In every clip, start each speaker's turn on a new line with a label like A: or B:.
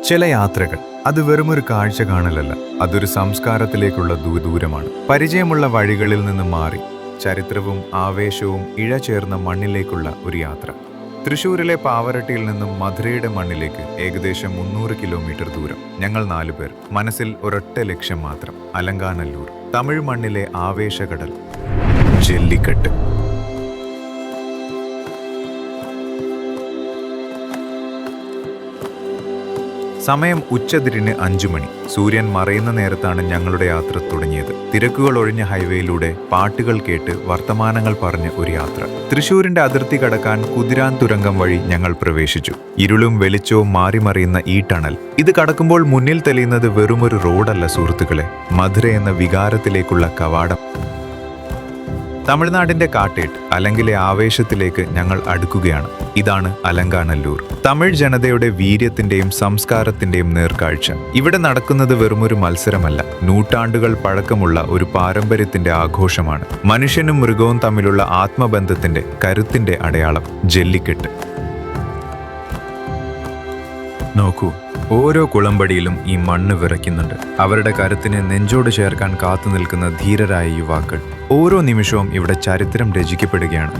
A: ചില യാത്രകൾ അത് വെറുമൊരു കാഴ്ച കാണലല്ല, അതൊരു സംസ്കാരത്തിലേക്കുള്ള ദൂരമാണ്. പരിചയമുള്ള വഴികളിൽ നിന്ന് മാറി ചരിത്രവും ആവേശവും ഇഴചേർന്ന മണ്ണിലേക്കുള്ള ഒരു യാത്ര. തൃശ്ശൂരിലെ പാവറട്ടിയിൽ നിന്നും മധുരയുടെ മണ്ണിലേക്ക് ഏകദേശം 300 കിലോമീറ്റർ ദൂരം. ഞങ്ങൾ 4 പേർ, മനസ്സിൽ ഒരൊറ്റ ലക്ഷ്യം മാത്രം: അലങ്കാനല്ലൂർ. തമിഴ് മണ്ണിലെ ആവേശകടൽ, ജല്ലിക്കെട്ട്. സമയം ഉച്ചതിരിഞ്ഞ് 5 മണി. സൂര്യൻ മറയുന്ന നേരത്താണ് ഞങ്ങളുടെ യാത്ര തുടങ്ങിയത്. തിരക്കുകൾ ഒഴിഞ്ഞ ഹൈവേയിലൂടെ പാട്ടുകൾ കേട്ട് വർത്തമാനങ്ങൾ പറഞ്ഞ് ഒരു യാത്ര. തൃശ്ശൂരിന്റെ അതിർത്തി കടക്കാൻ കുതിരാൻ തുരങ്കം വഴി ഞങ്ങൾ പ്രവേശിച്ചു. ഇരുളും വെളിച്ചവും മാറിമറിയുന്ന ഈ ടണൽ. ഇത് കടക്കുമ്പോൾ മുന്നിൽ തെളിയുന്നത് വെറുമൊരു റോഡല്ല സുഹൃത്തുക്കളെ, മധുര എന്ന വികാരത്തിലേക്കുള്ള കവാടം. തമിഴ്നാടിന്റെ കാട്ടേട്ട് അല്ലെങ്കിലെ ആവേശത്തിലേക്ക് ഞങ്ങൾ അടുക്കുകയാണ്. ഇതാണ് അലങ്കാനല്ലൂർ, തമിഴ് ജനതയുടെ വീര്യത്തിന്റെയും സംസ്കാരത്തിന്റെയും നേർക്കാഴ്ച. ഇവിടെ നടക്കുന്നത് വെറുമൊരു മത്സരമല്ല, നൂറ്റാണ്ടുകൾ പഴക്കമുള്ള ഒരു പാരമ്പര്യത്തിന്റെ ആഘോഷമാണ്. മനുഷ്യനും മൃഗവും തമ്മിലുള്ള ആത്മബന്ധത്തിന്റെ കരുത്തിന്റെ അടയാളം, ജല്ലിക്കെട്ട്. നോക്കൂ, ഓരോ കുളമ്പടിയിലും ഈ മണ്ണ് വിറയ്ക്കുന്നുണ്ട്. അവരുടെ കരുത്തിനെ നെഞ്ചോട് ചേർക്കാൻ കാത്തു നിൽക്കുന്ന ധീരരായ യുവാക്കൾ. ഓരോ നിമിഷവും ഇവിടെ ചരിത്രം രചിക്കപ്പെടുകയാണ്.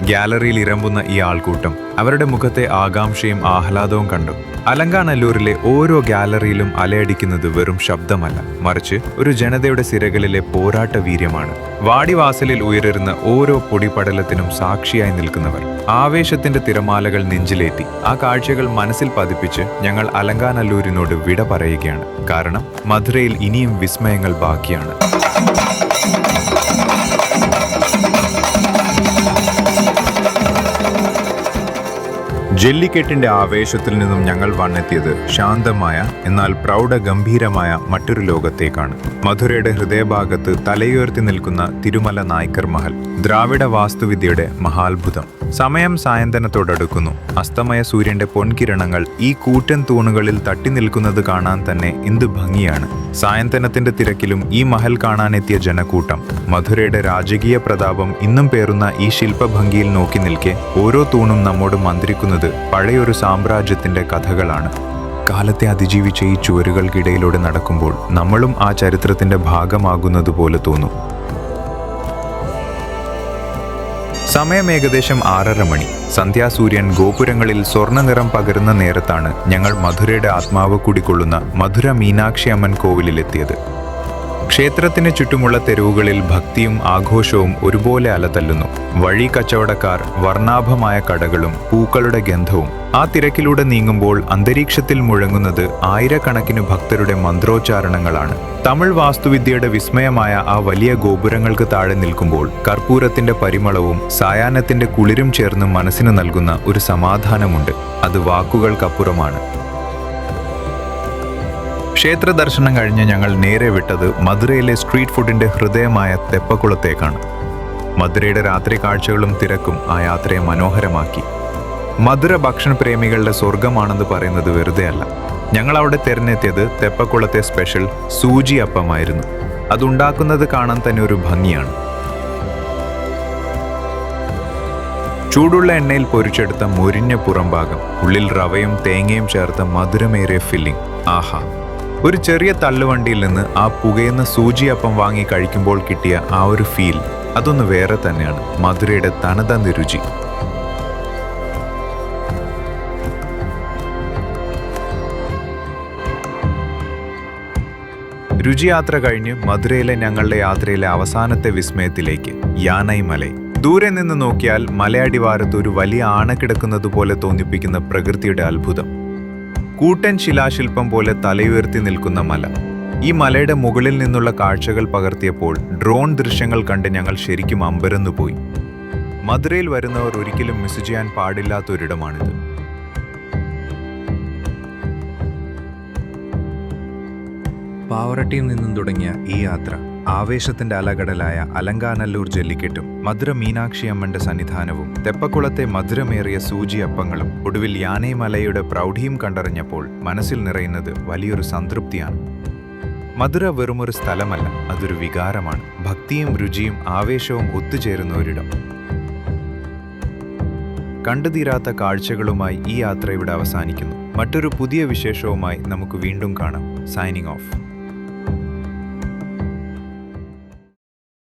A: ഗ്യാലറിയിൽ ഇരമ്പുന്ന ഈ ആൾക്കൂട്ടം, അവരുടെ മുഖത്തെ ആകാംക്ഷയും ആഹ്ലാദവും കണ്ടു. അലങ്കാനല്ലൂരിലെ ഓരോ ഗ്യാലറിയിലും അലയടിക്കുന്നത് വെറും ശബ്ദമല്ല, മറിച്ച് ഒരു ജനതയുടെ സിരകളിലെ പോരാട്ട വീര്യമാണ്. വാടിവാസലിൽ ഉയരുന്ന ഓരോ പൊടിപടലത്തിനും സാക്ഷിയായി നിൽക്കുന്നവർ. ആവേശത്തിന്റെ തിരമാലകൾ നെഞ്ചിലേറ്റി ആ കാഴ്ചകൾ മനസ്സിൽ പതിപ്പിച്ച് ഞങ്ങൾ അലങ്കാനല്ലൂരിനോട് വിട പറയുകയാണ്. കാരണം മധുരയിൽ ഇനിയും വിസ്മയങ്ങൾ ബാക്കിയാണ്. ജല്ലിക്കെട്ടിന്റെ ആവേശത്തിൽ നിന്നും ഞങ്ങൾ വന്നെത്തിയത് ശാന്തമായ എന്നാൽ പ്രൗഢഗംഭീരമായ മറ്റൊരു ലോകത്തേക്കാണ്. മധുരയുടെ ഹൃദയഭാഗത്ത് തലയുയർത്തി നിൽക്കുന്ന തിരുമല നായ്ക്കർ മഹൽ, ദ്രാവിഡ വാസ്തുവിദ്യയുടെ മഹാത്ഭുതം. സമയം സായന്തനത്തോടടുക്കുന്നു. അസ്തമയ സൂര്യന്റെ പൊൻകിരണങ്ങൾ ഈ കൂറ്റൻ തൂണുകളിൽ തട്ടി നിൽക്കുന്നത് കാണാൻ തന്നെ എന്ത് ഭംഗിയാണ്. സായന്തനത്തിന്റെ തിരക്കിലും ഈ മഹൽ കാണാനെത്തിയ ജനക്കൂട്ടം. മധുരയുടെ രാജകീയ പ്രതാപം ഇന്നും പേറുന്ന ഈ ശില്പഭംഗിയിൽ നോക്കി നിൽക്കെ ഓരോ തൂണും നമ്മോട് മന്ത്രിക്കുന്നത് പഴയൊരു സാമ്രാജ്യത്തിന്റെ കഥകളാണ്. കാലത്തെ അതിജീവിച്ച ഈ ചുവരുകൾക്കിടയിലൂടെ നടക്കുമ്പോൾ നമ്മളും ആ ചരിത്രത്തിന്റെ ഭാഗമാകുന്നതുപോലെ തോന്നും. സമയം ഏകദേശം 6:30 മണി. സന്ധ്യാസൂര്യൻ ഗോപുരങ്ങളിൽ സ്വർണ്ണ നിറം പകരുന്ന നേരത്താണ് ഞങ്ങൾ മധുരയുടെ ആത്മാവ് കുടികൊള്ളുന്ന മധുര മീനാക്ഷി അമ്മൻ കോവിലിലെത്തിയത്. ക്ഷേത്രത്തിന് ചുറ്റുമുള്ള തെരുവുകളിൽ ഭക്തിയും ആഘോഷവും ഒരുപോലെ അലതല്ലുന്നു. വഴി കച്ചവടക്കാർ, വർണ്ണാഭമായ കടകളും പൂക്കളുടെ ഗന്ധവും. ആ തിരക്കിലൂടെ നീങ്ങുമ്പോൾ അന്തരീക്ഷത്തിൽ മുഴങ്ങുന്നത് ആയിരക്കണക്കിന് ഭക്തരുടെ മന്ത്രോച്ചാരണങ്ങളാണ്. തമിഴ് വാസ്തുവിദ്യയുടെ വിസ്മയമായ ആ വലിയ ഗോപുരങ്ങൾക്ക് താഴെ നിൽക്കുമ്പോൾ കർപ്പൂരത്തിന്റെ പരിമളവും സായാഹ്നത്തിന്റെ കുളിരും ചേർന്ന് മനസ്സിന് നൽകുന്ന ഒരു സമാധാനമുണ്ട്. അത് വാക്കുകൾക്കപ്പുറമാണ്. ക്ഷേത്ര ദർശനം കഴിഞ്ഞ് ഞങ്ങൾ നേരെ വിട്ടത് മധുരയിലെ സ്ട്രീറ്റ് ഫുഡിന്റെ ഹൃദയമായ തെപ്പക്കുളത്തേക്കാണ്. മധുരയുടെ രാത്രി കാഴ്ചകളും തിരക്കും ആ യാത്രയെ മനോഹരമാക്കി. മധുര ഭക്ഷണപ്രേമികളുടെ സ്വർഗമാണെന്ന് പറയുന്നത് വെറുതെയല്ല. ഞങ്ങൾ അവിടെ തിരഞ്ഞെത്തിയത് തെപ്പക്കുളത്തെ സ്പെഷ്യൽ സൂചി അപ്പമായിരുന്നു. അതുണ്ടാക്കുന്നത് കാണാൻ തന്നെ ഒരു ഭംഗിയാണ്. ചൂടുള്ള എണ്ണയിൽ പൊരിച്ചെടുത്ത മൊരിഞ്ഞ പുറംഭാഗം, ഉള്ളിൽ റവയും തേങ്ങയും ചേർത്ത മധുരമേറിയ ഫില്ലിംഗ്. ആഹാ! ഒരു ചെറിയ തള്ളുവണ്ടിയിൽ നിന്ന് ആ പുകയുന്ന സൂചിയപ്പം വാങ്ങി കഴിക്കുമ്പോൾ കിട്ടിയ ആ ഒരു ഫീൽ, അതൊന്ന് വേറെ തന്നെയാണ്. മധുരയുടെ തനതന്ത രുചി. രുചിയാത്ര കഴിഞ്ഞ് മധുരയിലെ ഞങ്ങളുടെ യാത്രയിലെ അവസാനത്തെ വിസ്മയത്തിലേക്ക്, യാനൈ മലൈ. ദൂരെ നിന്ന് നോക്കിയാൽ മലയടിവാരത്ത് ഒരു വലിയ ആന കിടക്കുന്നത് പോലെ തോന്നിപ്പിക്കുന്ന പ്രകൃതിയുടെ അത്ഭുതം. കൂട്ടൻ ശിലാശില്പം പോലെ തലയുയർത്തി നിൽക്കുന്ന മല. ഈ മലയുടെ മുകളിൽ നിന്നുള്ള കാഴ്ചകൾ പകർത്തിയപ്പോൾ ഡ്രോൺ ദൃശ്യങ്ങൾ കണ്ട് ഞങ്ങൾ ശരിക്കും അമ്പരന്നുപോയി. മധുരയിൽ വരുന്നവർ ഒരിക്കലും മിസ് ചെയ്യാൻ പാടില്ലാത്തൊരിടമാണിത്. പാവറട്ടിയിൽ നിന്നും തുടങ്ങിയ ഈ യാത്ര ആവേശത്തിന്റെ അലകടലായ അലങ്കാനല്ലൂർ ജല്ലിക്കെട്ടും മധുര മീനാക്ഷി അമ്മന്റെ സന്നിധാനവും തെപ്പക്കുളത്തെ മധുരമേറിയ സൂചിയപ്പങ്ങളും ഒടുവിൽ യാനൈ മലയുടെ പ്രൗഢിയും കണ്ടറിഞ്ഞപ്പോൾ മനസ്സിൽ നിറയുന്നത് വലിയൊരു സംതൃപ്തിയാണ്. മധുര വെറുമൊരു സ്ഥലമല്ല, അതൊരു വികാരമാണ്. ഭക്തിയും രുചിയും ആവേശവും ഒത്തുചേരുന്ന ഒരിടം. കണ്ടുതീരാത്ത കാഴ്ചകളുമായി ഈ യാത്ര ഇവിടെ അവസാനിക്കുന്നു. മറ്റൊരു പുതിയ വിശേഷവുമായി നമുക്ക് വീണ്ടും കാണാം. Signing off.